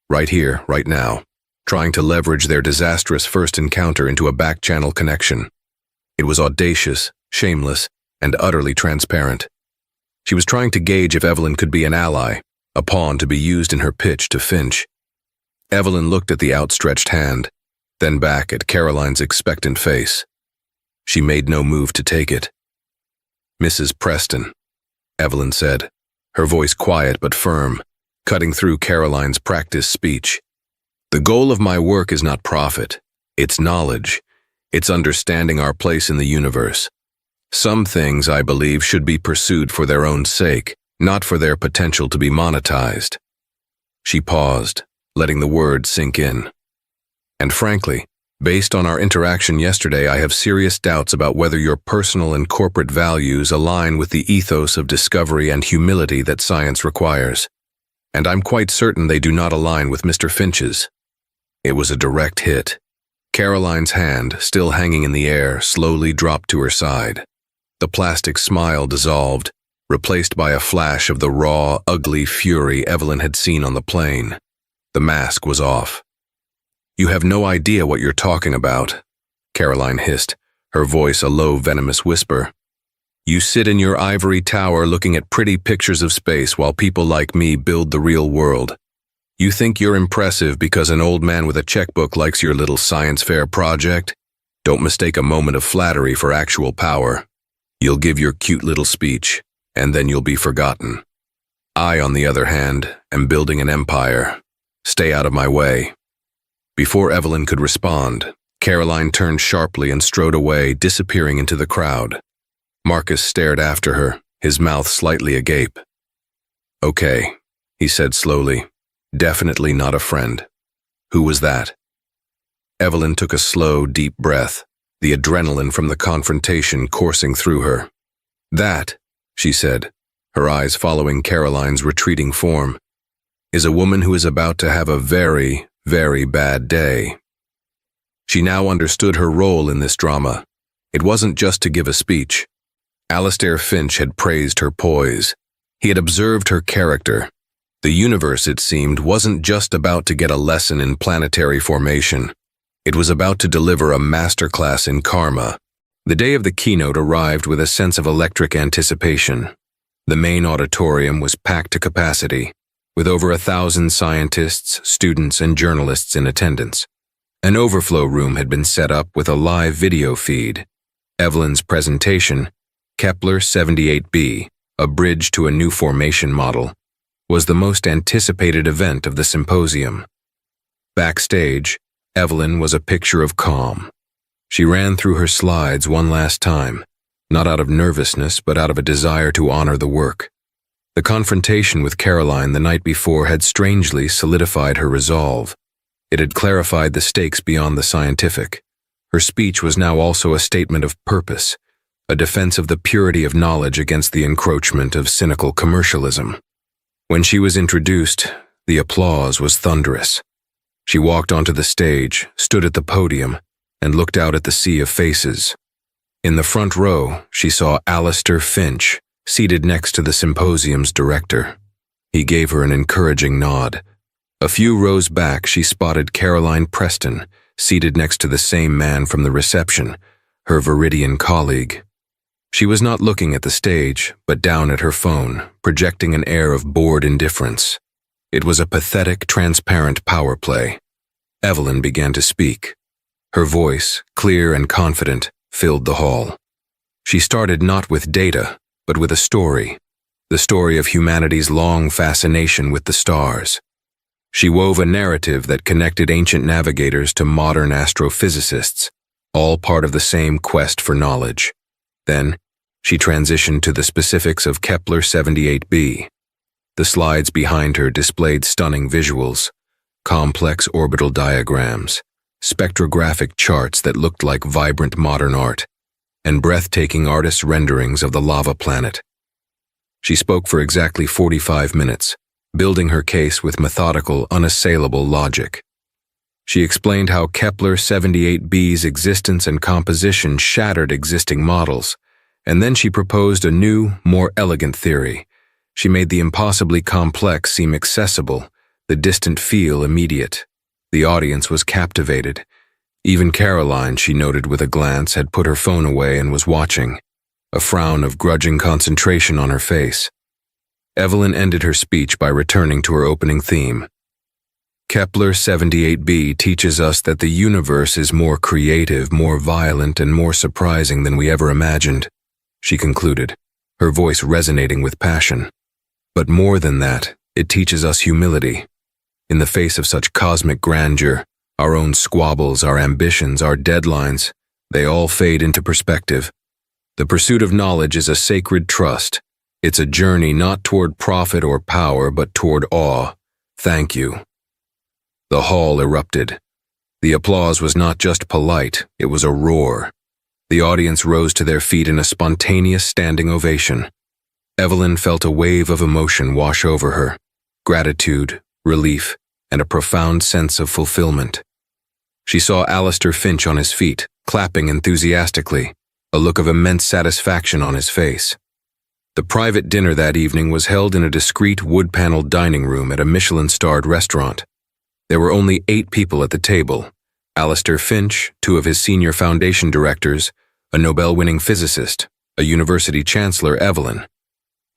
right here, right now, trying to leverage their disastrous first encounter into a back-channel connection. It was audacious, shameless, and utterly transparent. She was trying to gauge if Evelyn could be an ally, a pawn to be used in her pitch to Finch. Evelyn looked at the outstretched hand, then back at Caroline's expectant face. She made no move to take it. "Mrs. Preston," Evelyn said, her voice quiet but firm, cutting through Caroline's practiced speech. "The goal of my work is not profit. It's knowledge. It's understanding our place in the universe. Some things, I believe, should be pursued for their own sake, not for their potential to be monetized." She paused, letting the words sink in. "And frankly, based on our interaction yesterday, I have serious doubts about whether your personal and corporate values align with the ethos of discovery and humility that science requires. And I'm quite certain they do not align with Mr. Finch's." It was a direct hit. Caroline's hand, still hanging in the air, slowly dropped to her side. The plastic smile dissolved, replaced by a flash of the raw, ugly fury Evelyn had seen on the plane. The mask was off. "You have no idea what you're talking about," Caroline hissed, her voice a low, venomous whisper. "You sit in your ivory tower looking at pretty pictures of space while people like me build the real world. You think you're impressive because an old man with a checkbook likes your little science fair project? Don't mistake a moment of flattery for actual power. You'll give your cute little speech, and then you'll be forgotten. I, on the other hand, am building an empire. Stay out of my way." Before Evelyn could respond, Caroline turned sharply and strode away, disappearing into the crowd. Marcus stared after her, his mouth slightly agape. "Okay," he said slowly. "Definitely not a friend. Who was that?" Evelyn took a slow, deep breath, the adrenaline from the confrontation coursing through her. "That," she said, her eyes following Caroline's retreating form, "is a woman who is about to have a very, very bad day." She now understood her role in this drama. It wasn't just to give a speech. Alastair Finch had praised her poise. He had observed her character. The universe, it seemed, wasn't just about to get a lesson in planetary formation. It was about to deliver a masterclass in karma. The day of the keynote arrived with a sense of electric anticipation. The main auditorium was packed to capacity, with over 1,000 scientists, students, and journalists in attendance. An overflow room had been set up with a live video feed. Evelyn's presentation, Kepler 78b, A Bridge to a New Formation Model, was the most anticipated event of the symposium. Backstage, Evelyn was a picture of calm. She ran through her slides one last time, not out of nervousness but out of a desire to honor the work. The confrontation with Caroline the night before had strangely solidified her resolve. It had clarified the stakes beyond the scientific. Her speech was now also a statement of purpose, a defense of the purity of knowledge against the encroachment of cynical commercialism. When she was introduced, the applause was thunderous. She walked onto the stage, stood at the podium, and looked out at the sea of faces. In the front row, she saw Alastair Finch, seated next to the symposium's director. He gave her an encouraging nod. A few rows back, she spotted Caroline Preston, seated next to the same man from the reception, her Viridian colleague. She was not looking at the stage, but down at her phone, projecting an air of bored indifference. It was a pathetic, transparent power play. Evelyn began to speak. Her voice, clear and confident, filled the hall. She started not with data, but with a story, the story of humanity's long fascination with the stars. She wove a narrative that connected ancient navigators to modern astrophysicists, all part of the same quest for knowledge. Then, she transitioned to the specifics of Kepler 78b. The slides behind her displayed stunning visuals, complex orbital diagrams, spectrographic charts that looked like vibrant modern art, and breathtaking artists' renderings of the lava planet. She spoke for exactly 45 minutes, building her case with methodical, unassailable logic. She explained how Kepler 78b's existence and composition shattered existing models, and then she proposed a new, more elegant theory. She made the impossibly complex seem accessible, the distant feel immediate. The audience was captivated. Even Caroline, she noted with a glance, had put her phone away and was watching, a frown of grudging concentration on her face. Evelyn ended her speech by returning to her opening theme. Kepler 78b teaches us that the universe is more creative, more violent, and more surprising than we ever imagined, she concluded, her voice resonating with passion. But more than that, it teaches us humility. In the face of such cosmic grandeur, our own squabbles, our ambitions, our deadlines, they all fade into perspective. The pursuit of knowledge is a sacred trust. It's a journey not toward profit or power, but toward awe. Thank you. The hall erupted. The applause was not just polite, it was a roar. The audience rose to their feet in a spontaneous standing ovation. Evelyn felt a wave of emotion wash over her, gratitude, relief, and a profound sense of fulfillment. She saw Alistair Finch on his feet, clapping enthusiastically, a look of immense satisfaction on his face. The private dinner that evening was held in a discreet wood-paneled dining room at a Michelin-starred restaurant. There were only 8 people at the table: Alistair Finch, 2 of his senior foundation directors, a Nobel-winning physicist, a university chancellor, Evelyn,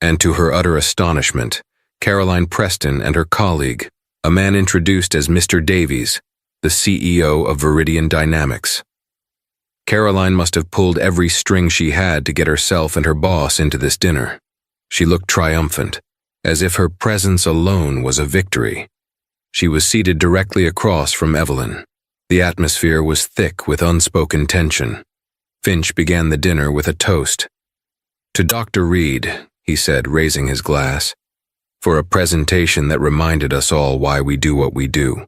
and to her utter astonishment, Caroline Preston and her colleague, a man introduced as Mr. Davies, the CEO of Viridian Dynamics. Caroline must have pulled every string she had to get herself and her boss into this dinner. She looked triumphant, as if her presence alone was a victory. She was seated directly across from Evelyn. The atmosphere was thick with unspoken tension. Finch began the dinner with a toast. "To Dr. Reed," he said, raising his glass, "for a presentation that reminded us all why we do what we do.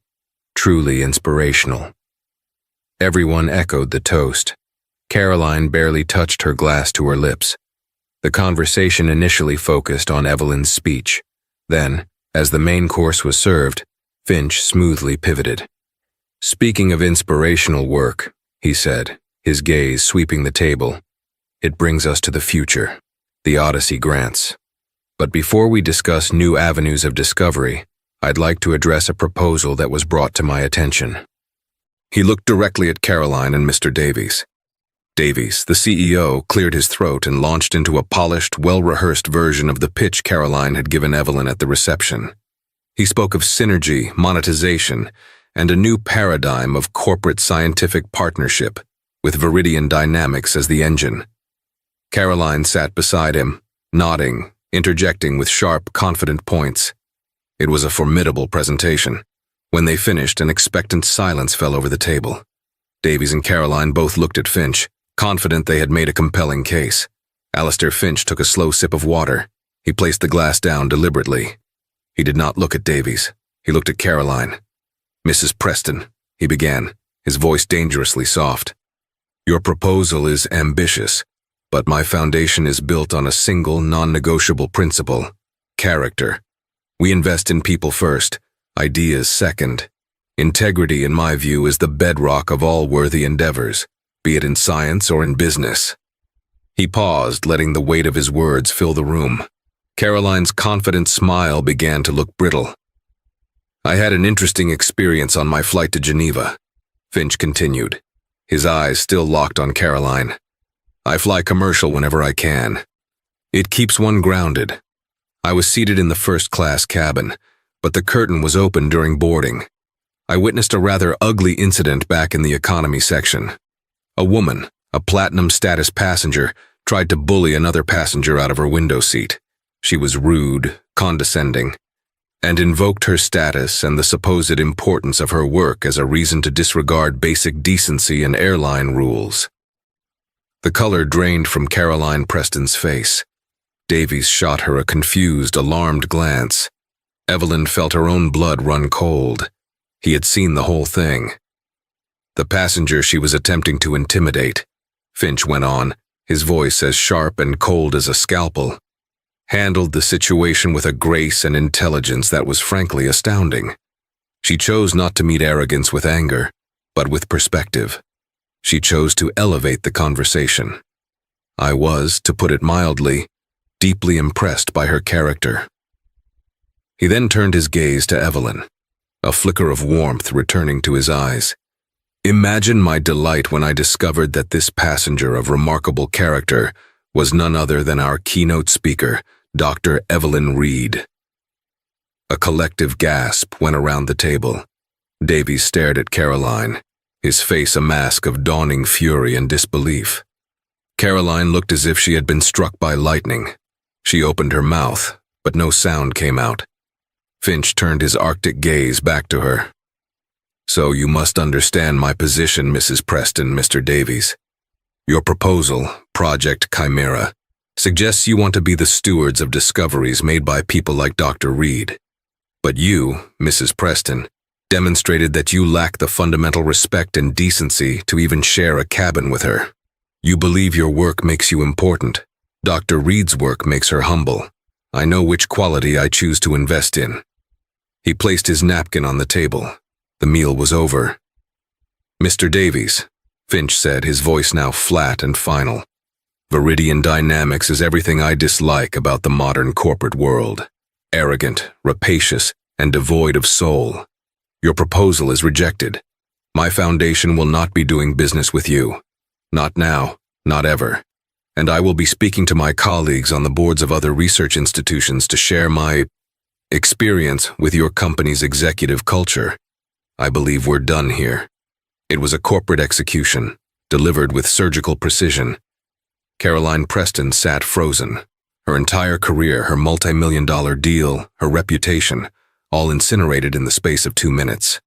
Truly inspirational." Everyone echoed the toast. Caroline barely touched her glass to her lips. The conversation initially focused on Evelyn's speech. Then, as the main course was served, Finch smoothly pivoted. "Speaking of inspirational work," he said, his gaze sweeping the table, "it brings us to the future, the Odyssey grants. But before we discuss new avenues of discovery, I'd like to address a proposal that was brought to my attention." He looked directly at Caroline and Mr. Davies. Davies, the CEO, cleared his throat and launched into a polished, well-rehearsed version of the pitch Caroline had given Evelyn at the reception. He spoke of synergy, monetization, and a new paradigm of corporate scientific partnership, with Viridian Dynamics as the engine. Caroline sat beside him, nodding, interjecting with sharp, confident points. It was a formidable presentation. When they finished, an expectant silence fell over the table. Davies and Caroline both looked at Finch, confident they had made a compelling case. Alistair Finch took a slow sip of water. He placed the glass down deliberately. He did not look at Davies. He looked at Caroline. "Mrs. Preston," he began, his voice dangerously soft. "Your proposal is ambitious, but my foundation is built on a single, non-negotiable principle: character. We invest in people first, ideas second. Integrity, in my view, is the bedrock of all worthy endeavors, be it in science or in business." He paused, letting the weight of his words fill the room. Caroline's confident smile began to look brittle. "I had an interesting experience on my flight to Geneva," Finch continued, his eyes still locked on Caroline. "I fly commercial whenever I can. It keeps one grounded. I was seated in the first-class cabin, but the curtain was open during boarding. I witnessed a rather ugly incident back in the economy section. A woman, a platinum status passenger, tried to bully another passenger out of her window seat. She was rude, condescending, and invoked her status and the supposed importance of her work as a reason to disregard basic decency and airline rules. The color drained from Caroline Preston's face. Davies shot her a confused, alarmed glance. Evelyn felt her own blood run cold. He had seen the whole thing. The passenger she was attempting to intimidate, Finch went on, his voice as sharp and cold as a scalpel, handled the situation with a grace and intelligence that was frankly astounding. She chose not to meet arrogance with anger, but with perspective. She chose to elevate the conversation. I was, to put it mildly, deeply impressed by her character. He then turned his gaze to Evelyn, a flicker of warmth returning to his eyes. Imagine my delight when I discovered that this passenger of remarkable character was none other than our keynote speaker, Dr. Evelyn Reed. A collective gasp went around the table. Davies stared at Caroline, his face a mask of dawning fury and disbelief. Caroline looked as if she had been struck by lightning. She opened her mouth, but no sound came out. Finch turned his arctic gaze back to her. So you must understand my position, Mrs. Preston, Mr. Davies. Your proposal, Project Chimera, suggests you want to be the stewards of discoveries made by people like Dr. Reed. But you, Mrs. Preston, demonstrated that you lack the fundamental respect and decency to even share a cabin with her. You believe your work makes you important. Dr. Reed's work makes her humble. I know which quality I choose to invest in. He placed his napkin on the table. The meal was over. Mr. Davies, Finch said, his voice now flat and final. Viridian dynamics is everything I dislike about the modern corporate world. Arrogant, rapacious, and devoid of soul. Your proposal is rejected. My foundation will not be doing business with you. Not now, not ever. And I will be speaking to my colleagues on the boards of other research institutions to share my experience with your company's executive culture. I believe we're done here. It was a corporate execution, delivered with surgical precision. Caroline Preston sat frozen. Her entire career, her multi-million-dollar deal, her reputation, all incinerated in the space of 2 minutes.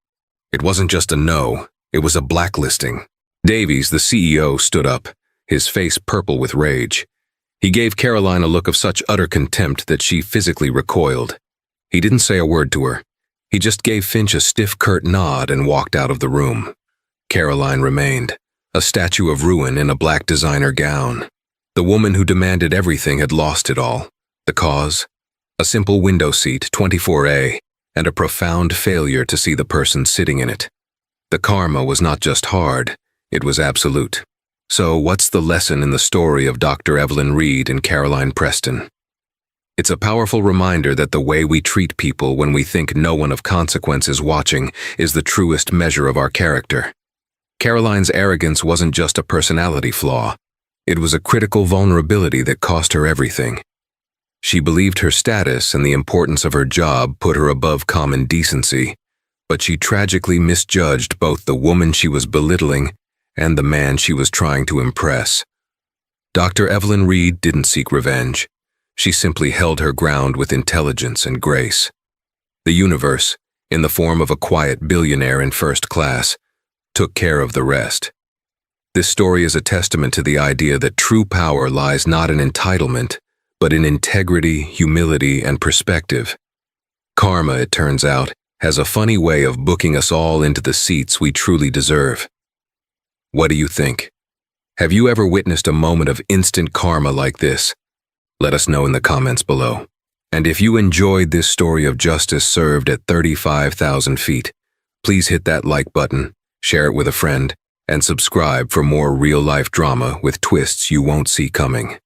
It wasn't just a no, it was a blacklisting. Davies, the CEO, stood up, his face purple with rage. He gave Caroline a look of such utter contempt that she physically recoiled. He didn't say a word to her. He just gave Finch a stiff, curt nod and walked out of the room. Caroline remained, a statue of ruin in a black designer gown. The woman who demanded everything had lost it all. The cause? A simple window seat, 24A, and a profound failure to see the person sitting in it. The karma was not just hard, it was absolute. So what's the lesson in the story of Dr. Evelyn Reed and Caroline Preston? It's a powerful reminder that the way we treat people when we think no one of consequence is watching is the truest measure of our character. Caroline's arrogance wasn't just a personality flaw. It was a critical vulnerability that cost her everything. She believed her status and the importance of her job put her above common decency, but she tragically misjudged both the woman she was belittling and the man she was trying to impress. Dr. Evelyn Reed didn't seek revenge. She simply held her ground with intelligence and grace. The universe, in the form of a quiet billionaire in first class, took care of the rest. This story is a testament to the idea that true power lies not in entitlement, but in integrity, humility, and perspective. Karma, it turns out, has a funny way of booking us all into the seats we truly deserve. What do you think? Have you ever witnessed a moment of instant karma like this? Let us know in the comments below. And if you enjoyed this story of justice served at 35,000 feet, please hit that like button, share it with a friend, and subscribe for more real-life drama with twists you won't see coming.